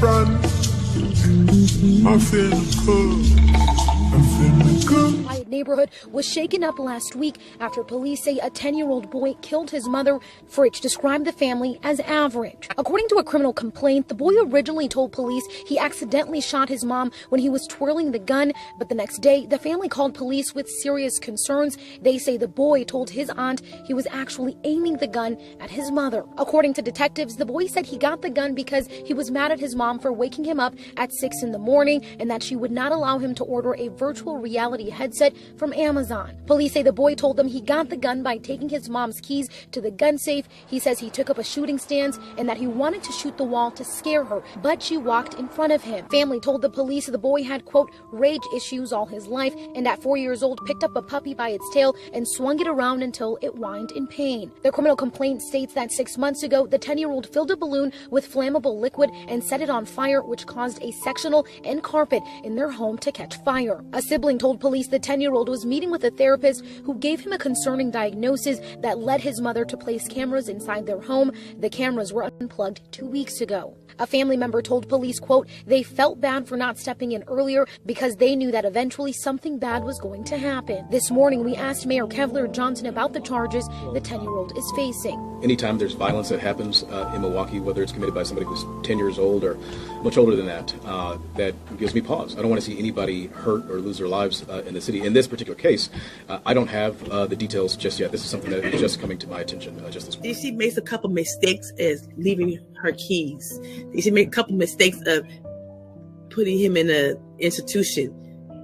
front. I finna cook. I finna cook. Quiet neighborhood was shaken up last week after police say a 10-year-old boy killed his mother. Fritsch described the family as average. According to a criminal complaint, the boy originally told police he accidentally shot his mom when he was twirling the gun, but the next day, the family called police with serious concerns. They say the boy told his aunt he was actually aiming the gun at his mother. According to detectives, the boy said he got the gun because he was mad at his mom for waking him up at 6 in the morning and that she would not allow him to order a virtual reality headset from Amazon. Police say the boy told them he got the gun by taking his mom's keys to the gun safe. He says he took up a shooting stance and that he wanted to shoot the wall to scare her, but she walked in front of him. Family told the police the boy had, quote, rage issues all his life, and at 4 years old picked up a puppy by its tail and swung it around until it whined in pain. The criminal complaint states that 6 months ago, the 10-year-old filled a balloon with flammable liquid and set it on fire, which caused a sectional and carpet in their home to catch fire. A sibling told police the 10-year-old was meeting with a therapist who gave him a concerning diagnosis that led his mother to place cameras inside their home. The cameras were unplugged 2 weeks ago. A family member told police, quote, they felt bad for not stepping in earlier because they knew that eventually something bad was going to happen. This morning, we asked Mayor Kevlar Johnson about the charges the 10-year-old is facing. Anytime there's violence that happens in Milwaukee, whether it's committed by somebody who's 10 years old or much older than that, that gives me pause. I don't want to see anybody hurt or lose their lives in the city. In this particular case, I don't have the details just yet. This is something that is just coming to my attention just this week. She makes a couple mistakes as leaving her keys. She made a couple mistakes of putting him in an institution.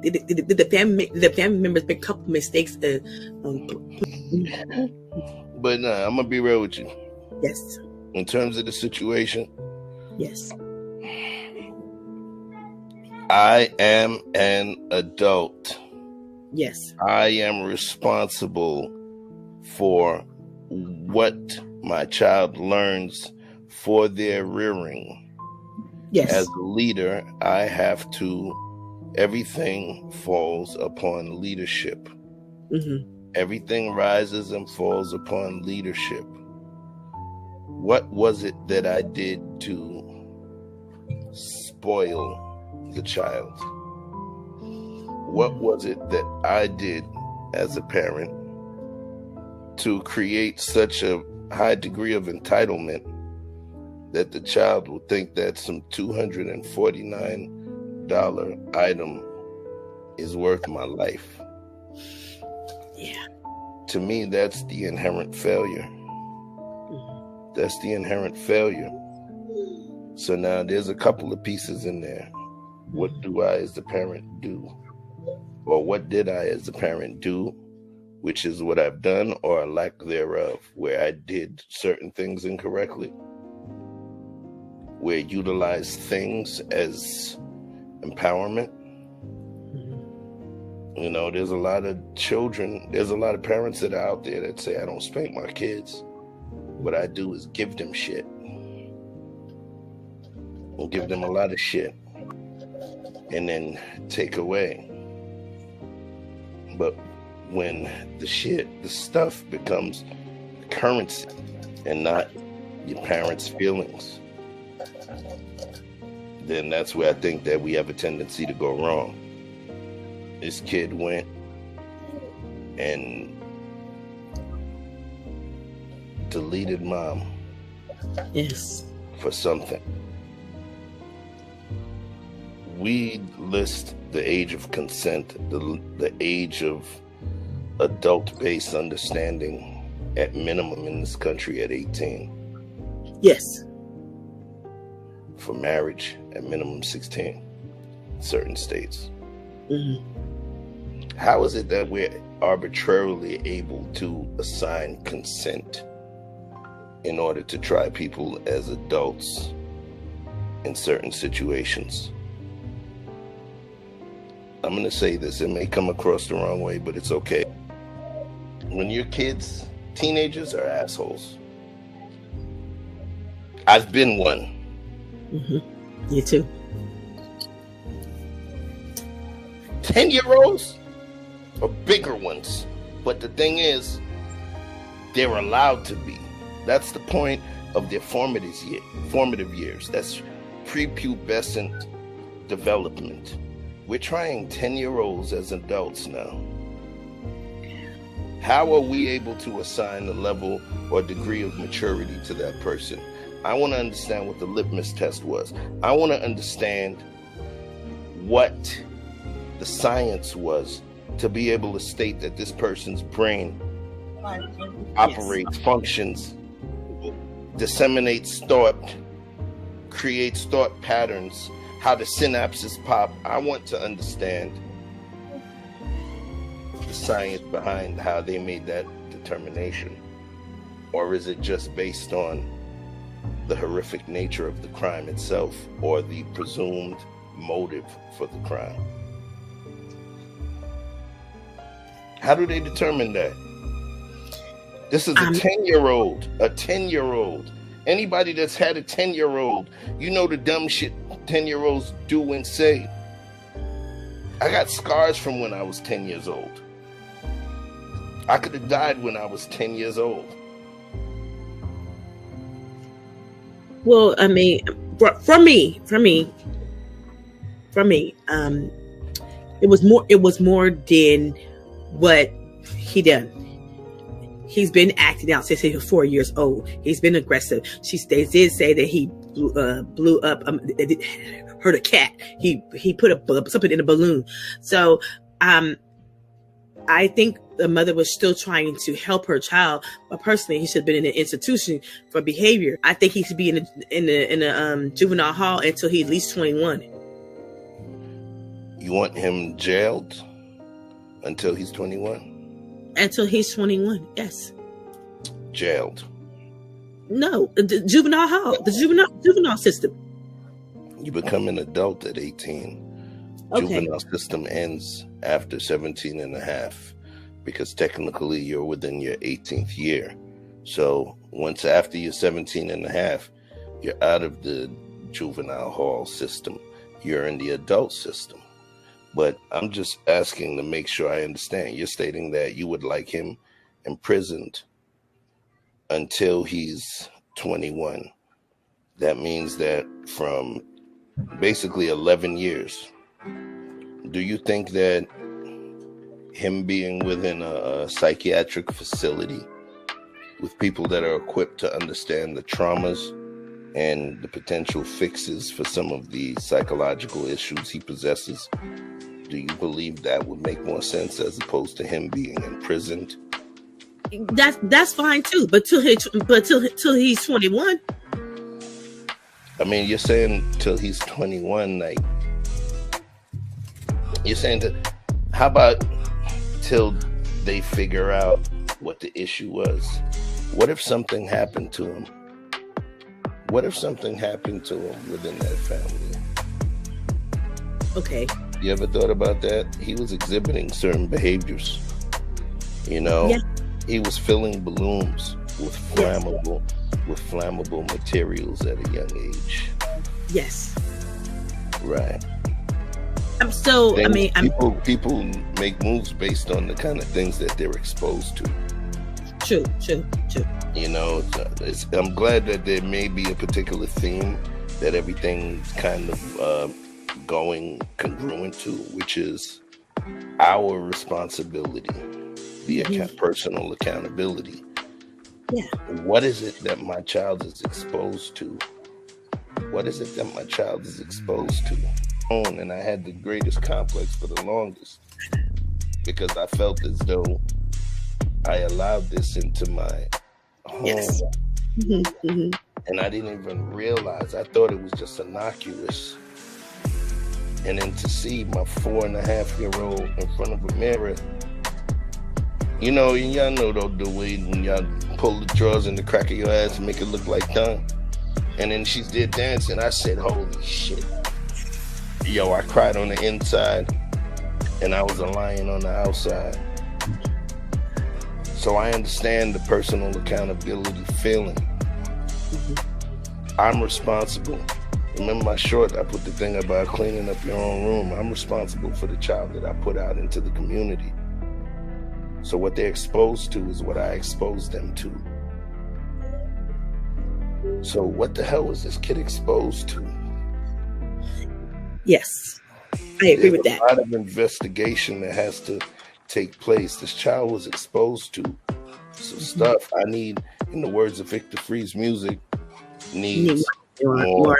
Did the family members make a couple mistakes of, But nah, I'm gonna be real with you. yes. In terms of the situation, Yes. I am an adult. Yes. I am responsible for what my child learns for their rearing. Yes. As a leader, I have to, everything falls upon leadership. Mm-hmm. Everything rises and falls upon leadership. What was it that I did to spoil the child? What was it that I did as a parent to create such a high degree of entitlement that the child will think that some $249 item is worth my life? Yeah. To me, that's the inherent failure. That's the inherent failure. So now there's a couple of pieces in there. What do I as the parent do? Or what did I as a parent do? Which is what I've done or a lack thereof, where I did certain things incorrectly. Where I utilized things as empowerment. You know, there's a lot of children, there's a lot of parents that are out there that say, I don't spank my kids. What I do is give them shit. I'll give them a lot of shit and then take away. But when the stuff becomes currency and not your parents' feelings, then that's where I think that we have a tendency to go wrong. This kid went and deleted mom. Yes. For something. We list the age of consent, the age of adult-based understanding at minimum in this country at 18. Yes. For marriage at minimum 16 in certain states. Mm-hmm. How is it that we're arbitrarily able to assign consent in order to try people as adults in certain situations? I'm going to say this, it may come across the wrong way, but it's okay. When your kids, teenagers are assholes. I've been one. Mm-hmm. You too. 10-year-olds are bigger ones. But the thing is, they're allowed to be. That's the point of their formative years. That's prepubescent development. We're trying 10-year-olds as adults now. How are we able to assign a level or degree of maturity to that person? I want to understand what the litmus test was. I want to understand what the science was to be able to state that this person's brain operates, functions, disseminates thought, creates thought patterns, how the synapses pop. I want to understand the science behind how they made that determination. Or is it just based on the horrific nature of the crime itself or the presumed motive for the crime? How do they determine that? This is a 10-year-old, a 10-year-old. Anybody that's had a 10-year-old, you know the dumb shit 10-year-olds do and say. I got scars from when I was 10 years old. I could have died when I was 10 years old. Well, I mean, for me, it was more than what he done. He's been acting out since he was 4 years old. He's been aggressive. They did say that he blew up, hurt a cat. He put something in a balloon. So, I think the mother was still trying to help her child, but personally, he should have been in an institution for behavior. I think he should be in a juvenile hall until he's at least 21. You want him jailed until he's 21? Until he's 21, yes. Jailed? No, the juvenile hall, the juvenile system. You become an adult at 18. Okay. Juvenile system ends after 17 and a half because technically you're within your 18th year. So once after you're 17 and a half, you're out of the juvenile hall system. You're in the adult system. But I'm just asking to make sure I understand. You're stating that you would like him imprisoned until he's 21. That means that from basically 11 years. Do you think that him being within a psychiatric facility with people that are equipped to understand the traumas and the potential fixes for some of the psychological issues he possesses, do you believe that would make more sense as opposed to him being imprisoned? That's fine too, but till he's 21. I mean, you're saying till he's 21, like you're saying that. How about till they figure out what the issue was? What if something happened to him? What if something happened to him within that family? Okay. You ever thought about that? He was exhibiting certain behaviors. You know, yeah. He was filling balloons with flammable materials at a young age. Yes. Right. So people make moves based on the kind of things that they're exposed to. True. You know, I'm glad that there may be a particular theme that everything's kind of going congruent to, which is our responsibility, the personal accountability. Yeah. What is it that my child is exposed to? What is it that my child is exposed to? And I had the greatest complex for the longest because I felt as though I allowed this into my home. Yes. And I didn't even realize. I thought it was just innocuous. And then to see my 4.5-year-old in front of a mirror, you know, y'all know the way when y'all pull the drawers in the crack of your ass and make it look like tongue. And then she's there dancing. I said, holy shit. Yo, I cried on the inside and I was a lion on the outside. So I understand the personal accountability feeling. I'm responsible. Remember my short, I put the thing about cleaning up your own room. I'm responsible for the child that I put out into the community. So what they're exposed to is what I exposed them to. So what the hell was this kid exposed to? Yes, I agree with that. A lot of investigation that has to take place. This child was exposed to some stuff. I need, in the words of Victor Free's music, needs more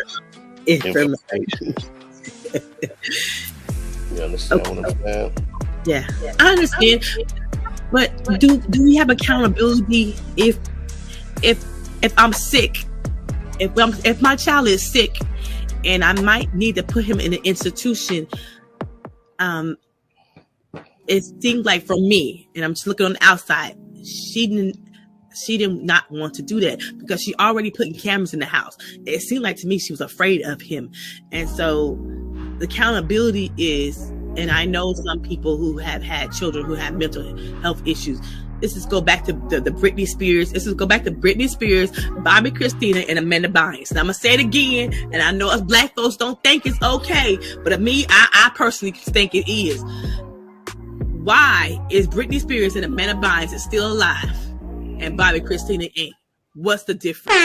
information. You understand what I'm saying? Yeah, I understand. But do we have accountability if I'm sick? If my child is sick and I might need to put him in an institution, it seemed like for me, and I'm just looking on the outside, she did not want to do that because she already putting cameras in the house. It seemed like to me she was afraid of him. And so the accountability is, and I know some people who have had children who have mental health issues. This is go back to the Britney Spears. This is go back to Britney Spears, Bobby Christina, and Amanda Bynes. And I'm going to say it again, and I know us black folks don't think it's okay, but of me, I personally think it is. Why is Britney Spears and Amanda Bynes is still alive and Bobby Christina ain't? What's the difference?